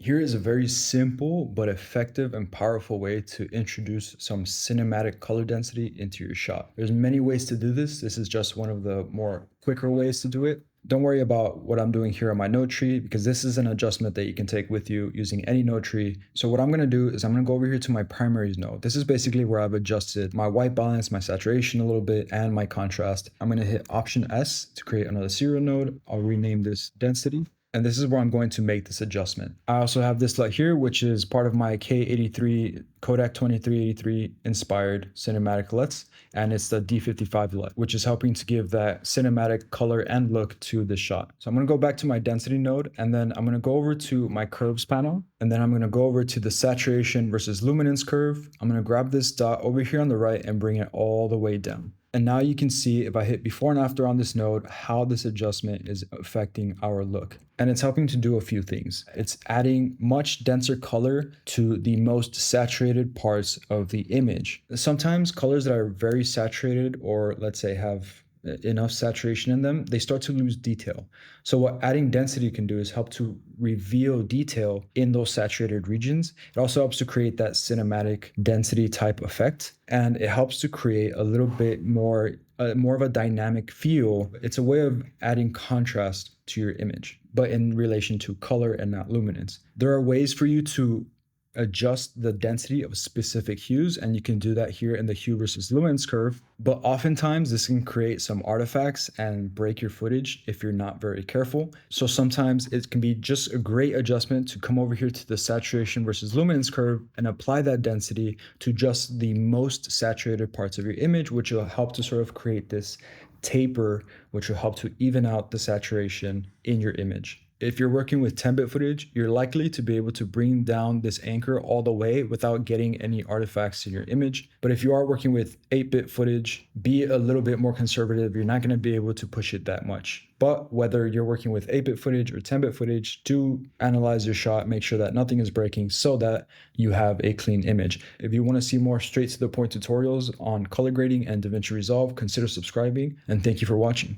Here is a very simple but effective and powerful way to introduce some cinematic color density into your shot. There's many ways to do this. This is just one of the more quicker ways to do it. Don't worry about what I'm doing here on my node tree because this is an adjustment that you can take with you using any node tree. So what I'm going to do is I'm going to go over here to my primaries node. This is basically where I've adjusted my white balance, my saturation a little bit, and my contrast. I'm going to hit Option S to create another serial node. I'll rename this density. And this is where I'm going to make this adjustment. I also have this LUT here, which is part of my K83 Kodak 2383 inspired cinematic LUTs. And it's the D55 LUT, which is helping to give that cinematic color and look to the shot. So I'm going to go back to my density node, and then I'm going to go over to my curves panel. And then I'm going to go over to the saturation versus luminance curve. I'm going to grab this dot over here on the right and bring it all the way down. And now you can see if I hit before and after on this node, how this adjustment is affecting our look. And it's helping to do a few things. It's adding much denser color to the most saturated parts of the image. Sometimes colors that are very saturated, or let's say have enough saturation in them, they start to lose detail. So what adding density can do is help to reveal detail in those saturated regions. It also helps to create that cinematic density type effect, and it helps to create a little bit more of a dynamic feel. It's a way of adding contrast to your image, but in relation to color and not luminance. There are ways for you to adjust the density of specific hues, and you can do that here in the hue versus luminance curve. But oftentimes this can create some artifacts and break your footage if you're not very careful. So sometimes it can be just a great adjustment to come over here to the saturation versus luminance curve and apply that density to just the most saturated parts of your image, which will help to sort of create this taper, which will help to even out the saturation in your image. If you're working with 10-bit footage, you're likely to be able to bring down this anchor all the way without getting any artifacts in your image. But if you are working with 8-bit footage, be a little bit more conservative. You're not going to be able to push it that much. But whether you're working with 8-bit footage or 10-bit footage, do analyze your shot, make sure that nothing is breaking so that you have a clean image. If you want to see more straight to the point tutorials on color grading and DaVinci Resolve, consider subscribing, and thank you for watching.